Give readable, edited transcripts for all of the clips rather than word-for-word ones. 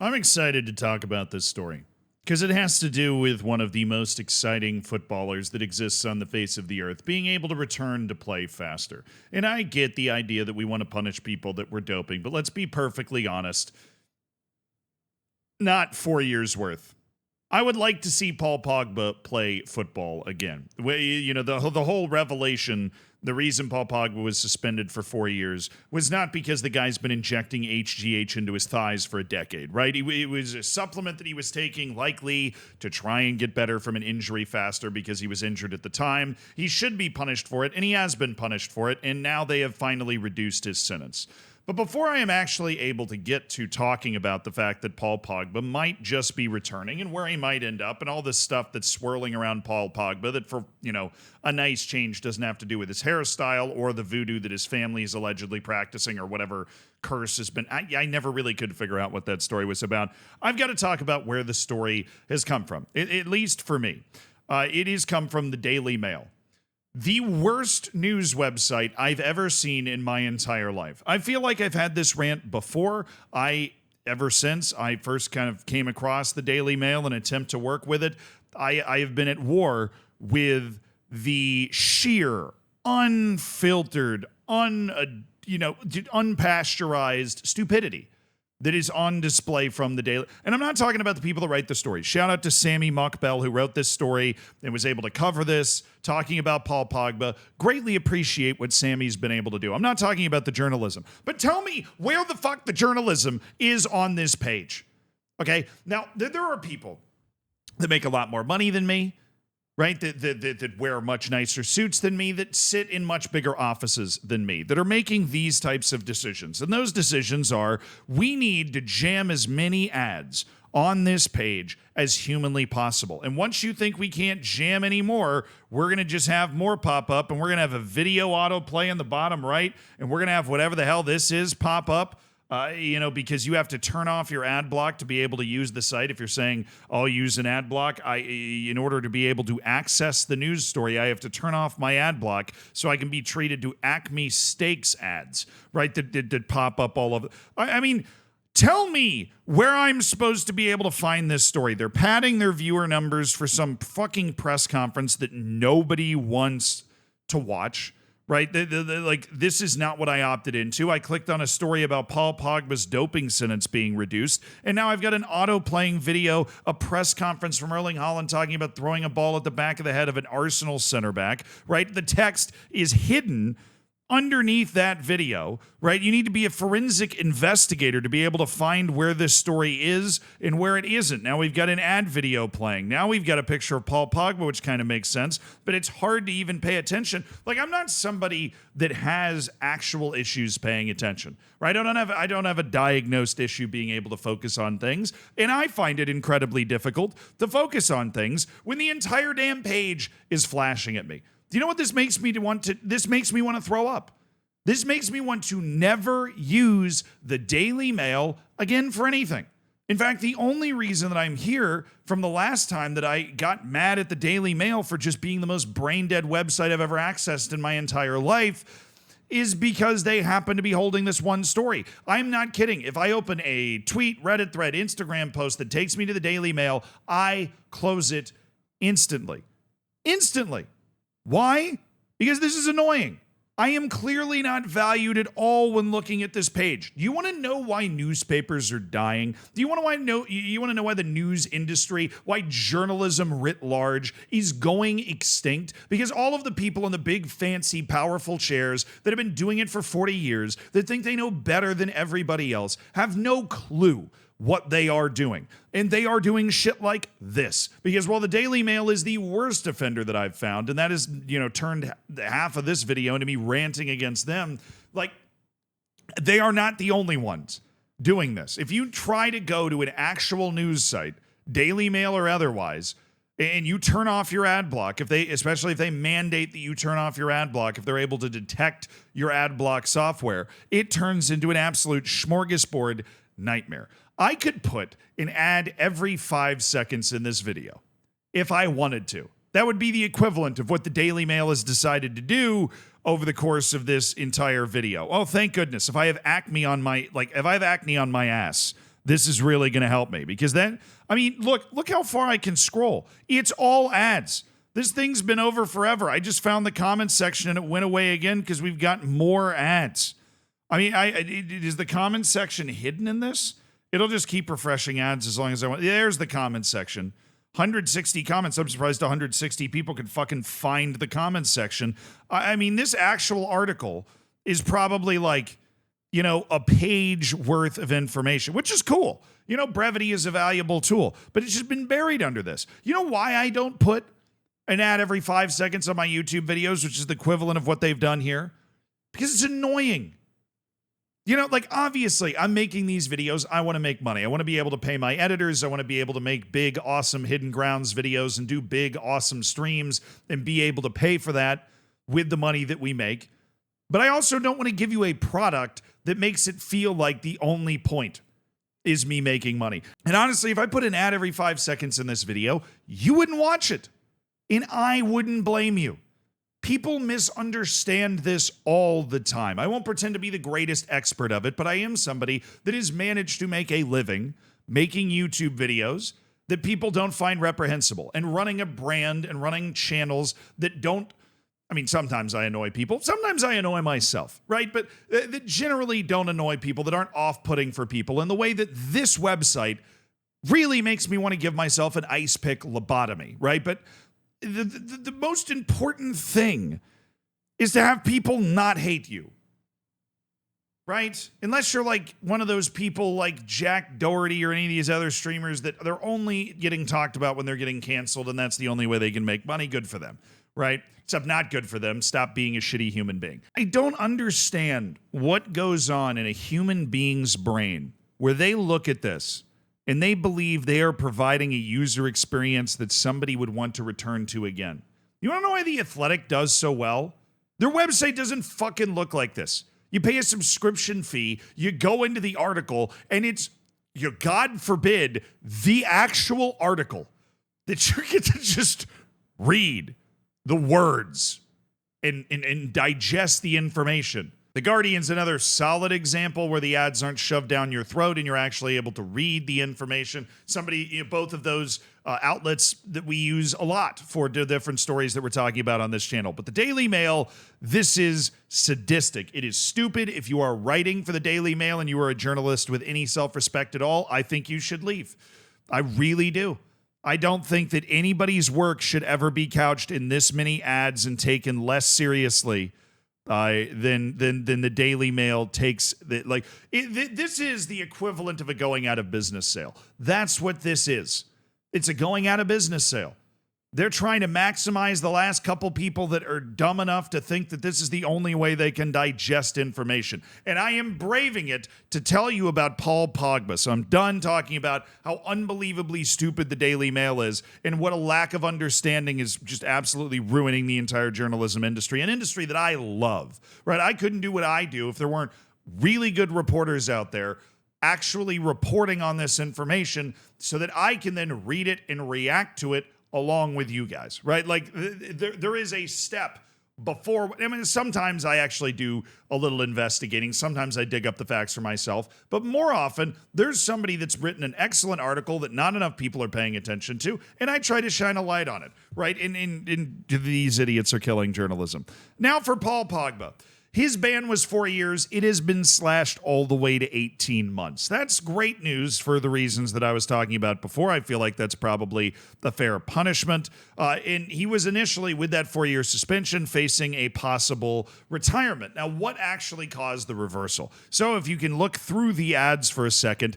I'm excited to talk about this story because it has to do with one of the most exciting footballers that exists on the face of the earth being able to return to play faster. And I get the idea that we want to punish people that were doping, but let's be perfectly honest. Not 4 years worth. I would like to see Paul Pogba play football again. You know, the whole revelation, the reason Paul Pogba was suspended for 4 years was not because the guy's been injecting HGH into his thighs for a decade, right? It was a supplement that he was taking, likely to try and get better from an injury faster because he was injured at the time. He should be punished for it, and he has been punished for it, and now they have finally reduced his sentence. But before I am actually able to get to talking about the fact that Paul Pogba might just be returning and where he might end up and all this stuff that's swirling around Paul Pogba that for, a nice change doesn't have to do with his hairstyle or the voodoo that his family is allegedly practicing or whatever curse has been. I never really could figure out what that story was about. I've got to talk about where the story has come from, at least for me. It has come from the Daily Mail. The worst news website I've ever seen in my entire life. I feel like I've had this rant before. Ever since I first kind of came across the Daily Mail and attempt to work with it, I have been at war with the sheer, unfiltered, unpasteurized stupidity that is on display from the Daily. And I'm not talking about the people that write the stories. Shout out to Sammy Muckbell, who wrote this story and was able to cover this, talking about Paul Pogba. Greatly appreciate what Sammy's been able to do. I'm not talking about the journalism. But tell me where the fuck the journalism is on this page. Okay? Now, there are people that make a lot more money than me, right? That wear much nicer suits than me, that sit in much bigger offices than me, that are making these types of decisions. And those decisions are, we need to jam as many ads on this page as humanly possible. And once you think we can't jam anymore, we're going to just have more pop up, and we're going to have a video autoplay in the bottom right, and we're going to have whatever the hell this is pop up. Because you have to turn off your ad block to be able to use the site. If you're saying, I'll use an ad block, in order to be able to access the news story, I have to turn off my ad block so I can be treated to Acme Steaks ads, right? That pop up all over. Tell me where I'm supposed to be able to find this story. They're padding their viewer numbers for some fucking press conference that nobody wants to watch. Right? This is not what I opted into. I clicked on a story about Paul Pogba's doping sentence being reduced, and now I've got an auto-playing video, a press conference from Erling Haaland talking about throwing a ball at the back of the head of an Arsenal center back, right? The text is hidden underneath that video, right? You need to be a forensic investigator to be able to find where this story is and where it isn't. Now we've got an ad video playing. Now we've got a picture of Paul Pogba, which kind of makes sense, but it's hard to even pay attention. Like, I'm not somebody that has actual issues paying attention, right? I don't have a diagnosed issue being able to focus on things, and I find it incredibly difficult to focus on things when the entire damn page is flashing at me. Do you know what this makes me want to? This makes me want to throw up. This makes me want to never use the Daily Mail again for anything. In fact, the only reason that I'm here from the last time that I got mad at the Daily Mail for just being the most brain-dead website I've ever accessed in my entire life is because they happen to be holding this one story. I'm not kidding. If I open a tweet, Reddit thread, Instagram post that takes me to the Daily Mail, I close it instantly. Instantly. Why? Because this is annoying. I am clearly not valued at all when looking at this page. Do you want to know why newspapers are dying? Do you want to know why the news industry, why journalism writ large is going extinct? Because all of the people in the big, fancy, powerful chairs that have been doing it for 40 years, that think they know better than everybody else, have no clue what they are doing. And they are doing shit like this. Because while the Daily Mail is the worst offender that I've found, and that has, turned half of this video into me ranting against them, like, they are not the only ones doing this. If you try to go to an actual news site, Daily Mail or otherwise, and you turn off your ad block, especially if they mandate that you turn off your ad block, if they're able to detect your ad block software, it turns into an absolute smorgasbord nightmare. I could put an ad every 5 seconds in this video if I wanted to. That would be the equivalent of what the Daily Mail has decided to do over the course of this entire video. Oh, thank goodness. If I have acne on my ass, this is really going to help me. Because then, I mean, look how far I can scroll. It's all ads. This thing's been over forever. I just found the comments section and it went away again because we've got more ads. I mean, is the comments section hidden in this? It'll just keep refreshing ads as long as I want. There's the comments section. 160 comments. I'm surprised 160 people could fucking find the comments section. I mean, this actual article is probably like, you know, a page worth of information, which is cool. You know, brevity is a valuable tool, but it's just been buried under this. You know why I don't put an ad every 5 seconds on my YouTube videos, which is the equivalent of what they've done here? Because it's annoying. You know, like, obviously, I'm making these videos. I want to make money. I want to be able to pay my editors. I want to be able to make big, awesome Hidden Grounds videos and do big, awesome streams and be able to pay for that with the money that we make. But I also don't want to give you a product that makes it feel like the only point is me making money. And honestly, if I put an ad every 5 seconds in this video, you wouldn't watch it. And I wouldn't blame you. People misunderstand this all the time. I won't pretend to be the greatest expert of it, but I am somebody that has managed to make a living making YouTube videos that people don't find reprehensible and running a brand and running channels that don't, I mean, sometimes I annoy people. Sometimes I annoy myself, right? But that generally don't annoy people, that aren't off-putting for people in the way that this website really makes me want to give myself an ice pick lobotomy, right? But the most important thing is to have people not hate you, right? Unless you're like one of those people like Jack Doherty or any of these other streamers that they're only getting talked about when they're getting canceled, and that's the only way they can make money. Good for them, right? Except not good for them. Stop being a shitty human being. I don't understand what goes on in a human being's brain where they look at this and they believe they are providing a user experience that somebody would want to return to again. You want to know why The Athletic does so well? Their website doesn't fucking look like this. You pay a subscription fee, you go into the article, and it's, you God forbid, the actual article that you get to just read the words and digest the information. The Guardian's another solid example where the ads aren't shoved down your throat and you're actually able to read the information. Both of those outlets that we use a lot for the different stories that we're talking about on this channel. But the Daily Mail, this is sadistic. It is stupid. If you are writing for the Daily Mail and you are a journalist with any self-respect at all, I think you should leave. I really do. I don't think that anybody's work should ever be couched in this many ads and taken less seriously than the Daily Mail takes. This is the equivalent of a going out of business sale. That's what this is. It's a going out of business sale. They're trying to maximize the last couple people that are dumb enough to think that this is the only way they can digest information. And I am braving it to tell you about Paul Pogba. So I'm done talking about how unbelievably stupid the Daily Mail is and what a lack of understanding is just absolutely ruining the entire journalism industry, an industry that I love, right? I couldn't do what I do if there weren't really good reporters out there actually reporting on this information so that I can then read it and react to it along with you guys, right? Like there is a step before. I mean, sometimes I actually do a little investigating. Sometimes I dig up the facts for myself, but more often there's somebody that's written an excellent article that not enough people are paying attention to, and I try to shine a light on it, right? And these idiots are killing journalism. Now for Paul Pogba. His ban was 4 years. It has been slashed all the way to 18 months. That's great news for the reasons that I was talking about before. I feel like that's probably a fair punishment. And he was initially, with that 4-year suspension, facing a possible retirement. Now, what actually caused the reversal? So if you can look through the ads for a second,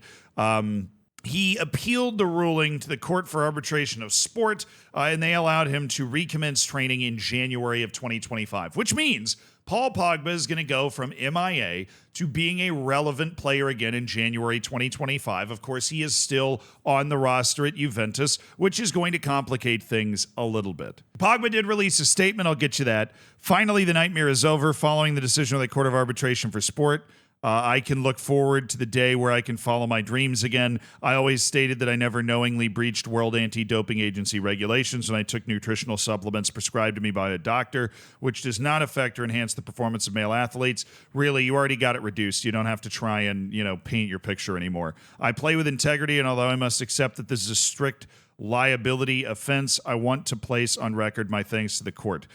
he appealed the ruling to the Court for Arbitration of Sport, and they allowed him to recommence training in January of 2025, which means Paul Pogba is going to go from MIA to being a relevant player again in January 2025. Of course, he is still on the roster at Juventus, which is going to complicate things a little bit. Pogba did release a statement. I'll get you that. Finally, the nightmare is over following the decision of the Court of Arbitration for Sport. I can look forward to the day where I can follow my dreams again. I always stated that I never knowingly breached World Anti-Doping Agency regulations when I took nutritional supplements prescribed to me by a doctor, which does not affect or enhance the performance of male athletes. Really, you already got it reduced. You don't have to try and, paint your picture anymore. I play with integrity, and although I must accept that this is a strict liability offense, I want to place on record my thanks to the court.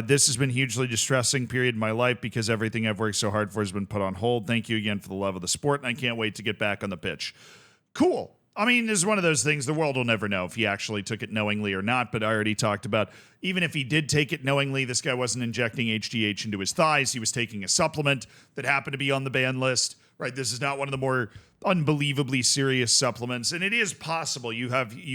This has been a hugely distressing period in my life because everything I've worked so hard for has been put on hold. Thank you again for the love of the sport, and I can't wait to get back on the pitch. Cool. I mean, this is one of those things the world will never know if he actually took it knowingly or not, but I already talked about even if he did take it knowingly, this guy wasn't injecting HGH into his thighs. He was taking a supplement that happened to be on the ban list, right? This is not one of the more unbelievably serious supplements, and it is possible. You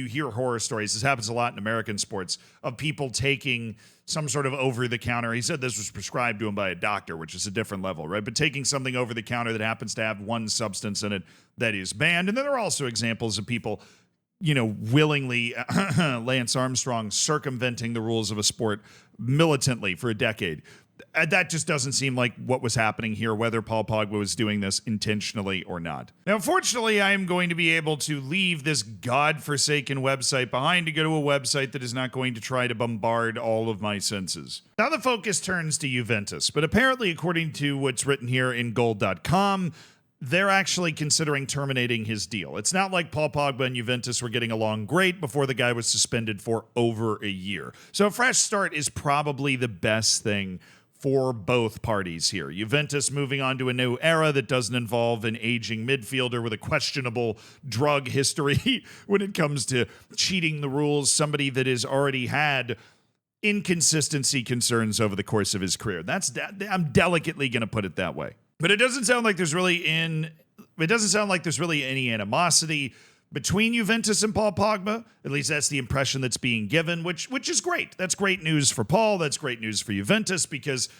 hear horror stories. This happens a lot in American sports of people taking some sort of over-the-counter. He said this was prescribed to him by a doctor, which is a different level, right? But taking something over the counter that happens to have one substance in it that is banned. And then there are also examples of people, willingly, Lance Armstrong, circumventing the rules of a sport militantly for a decade. That just doesn't seem like what was happening here, whether Paul Pogba was doing this intentionally or not. Now, fortunately, I am going to be able to leave this godforsaken website behind to go to a website that is not going to try to bombard all of my senses. Now the focus turns to Juventus, but apparently, according to what's written here in gold.com, they're actually considering terminating his deal. It's not like Paul Pogba and Juventus were getting along great before the guy was suspended for over a year. So a fresh start is probably the best thing for both parties here. Juventus moving on to a new era that doesn't involve an aging midfielder with a questionable drug history when it comes to cheating the rules, somebody that has already had inconsistency concerns over the course of his career. I'm delicately going to put it that way. But it doesn't sound like there's really any animosity between Juventus and Paul Pogba. At least that's the impression that's being given, which is great. That's great news for Paul. That's great news for Juventus because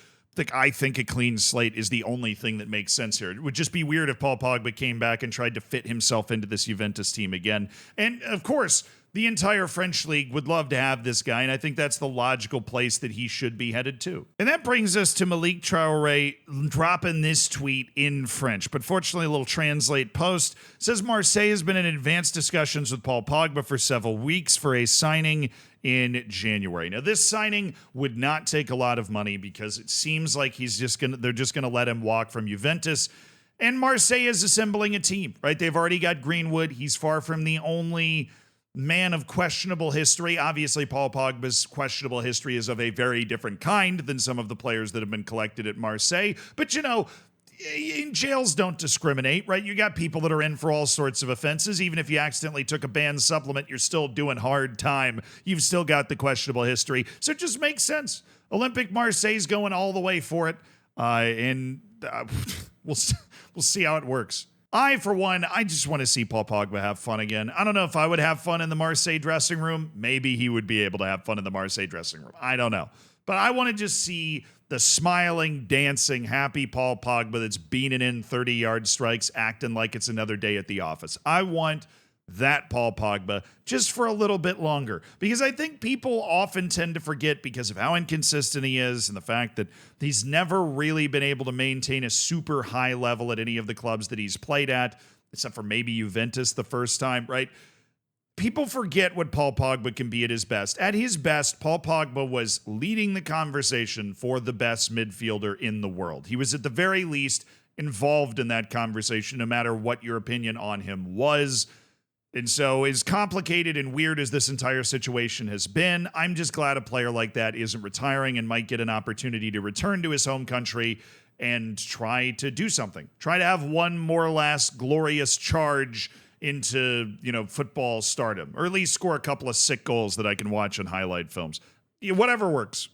I think a clean slate is the only thing that makes sense here. It would just be weird if Paul Pogba came back and tried to fit himself into this Juventus team again. And of course, the entire French league would love to have this guy, and I think that's the logical place that he should be headed to. And that brings us to Malik Traoré dropping this tweet in French. But fortunately, a little translate post says Marseille has been in advanced discussions with Paul Pogba for several weeks for a signing in January. Now, this signing would not take a lot of money because it seems like they're just gonna let him walk from Juventus. And Marseille is assembling a team, right? They've already got Greenwood. He's far from the only man of questionable history. Obviously, Paul Pogba's questionable history is of a very different kind than some of the players that have been collected at Marseille. But, jails don't discriminate, right? You got people that are in for all sorts of offenses. Even if you accidentally took a banned supplement, you're still doing hard time. You've still got the questionable history. So it just makes sense. Olympique Marseille's going all the way for it. We'll see how it works. For one, I just want to see Paul Pogba have fun again. I don't know if I would have fun in the Marseille dressing room. Maybe he would be able to have fun in the Marseille dressing room. I don't know. But I want to just see the smiling, dancing, happy Paul Pogba that's beaning in 30-yard strikes, acting like it's another day at the office. I want that Paul Pogba just for a little bit longer, because I think people often tend to forget because of how inconsistent he is and the fact that he's never really been able to maintain a super high level at any of the clubs that he's played at, except for maybe Juventus the first time, right? People forget what Paul Pogba can be at his best. At his best, Paul Pogba was leading the conversation for the best midfielder in the world. He was at the very least involved in that conversation, no matter what your opinion on him was. And so, as complicated and weird as this entire situation has been, I'm just glad a player like that isn't retiring and might get an opportunity to return to his home country and try to do something. Try to have one more last glorious charge into, football stardom, or at least score a couple of sick goals that I can watch in highlight films. Whatever works.